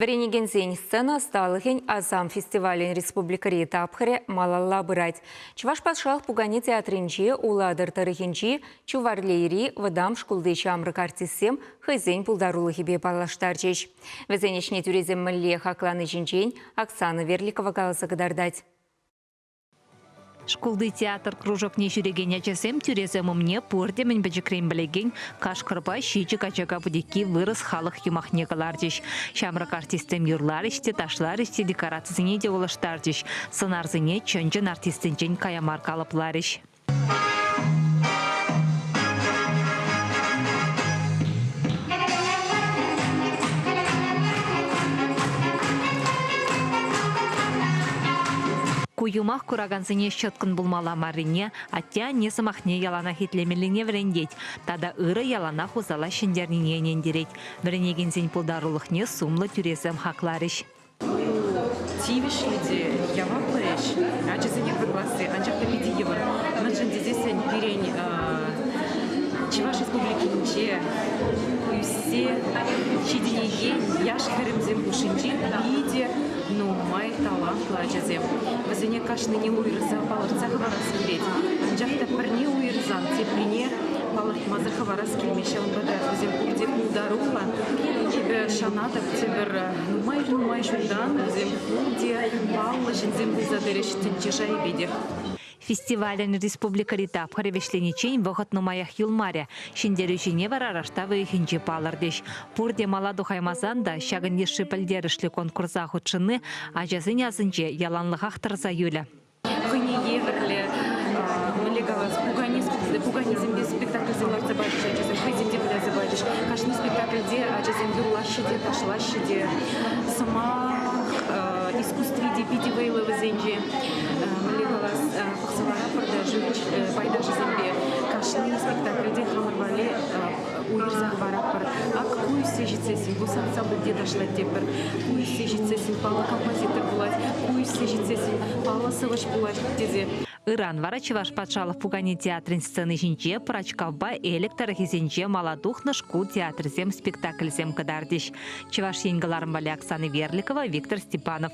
Варенигензень сцена сталыхень Азам фестивален республикари тапхаре малалла бырать. Чуваш патшалық пугани театринчи, уладыр тарыхинчи, чуварлейри, вадам шкулды чамрык артистсем, хызень пулдарулы хибе парлаштарчич. Везенечне тюрезем мэлле хакланы жинчень, Оксана Верликова галаса гадардать. Шкулды театр кружок не жүреген ячесем тюрезем умне пурде мен бәжікрен білеген кашқырба шичі качака будеки вырыс халық юмахне калардиш. Шамрак артистем юрлар іште, ташлар іште декорациясыне де олаштардиш. Сынарзыне чөнжен артистінчен каямар калыплариш. Куюмах курагансыне щеткін булмала марине, аття не самахне ялана хитлемеліне врендеть. Тада ыры ялана хузала шендерніне нендерет. Вренегензен пулдарулықне сумлы тюрезем хаклариш. Тивиш лиди, ява плеш, ачызыне выгласы, анчакта пиди евр. Наджан дезесен пирень Чуваш республикинче, все чидинеге, яш керемзем ушинчи, иде, ну май талант лачезем. Возене кашны не уйрза, паларца хаварас килеть. Анчакта парни уйрзан, теприне паларт мазар хаварас килмешел бадрат, возем курде ударула. Тебе шанатов, тебе ну май шудан, возем курде, палла жинзем бузадереш тенчежа и бедех. Фестивален республикари тапхаре вешленичень вахат нумаях юлмаря. Шиндерючине варараштавы хинче палардеш. Пурде маладу хаймазанда шагын еші пілдерішлі конкурса худшыны, ажазын язынче яланлығақ тұрза юля. Хыне еверле, млегалас, пуганизм без спектакль зеларца бачиш, ажазым хызим де бля забачиш. Кашны спектакль де, ажазым юрлашы де, ташлашы де. Сама искусстве де питивейлы везенче. Млегалас, пахсавара продажи, пайдажи зембе. Кашны спектакль де хамарвали уирзах варапар. А какую сежицесим, гусан сабы де дошла тепер. Кую сежицесим, пала композитор булать, кую сежицесим, пала сываш булать дезе. Иран вара Чуваш патшалық пугани театрин сцены жинче, прачкавба электр хизинче маладух нышку театрзем спектакльзем кадардиш. Чуваш енгаларым бали Оксана Верликова, Виктор Степанов.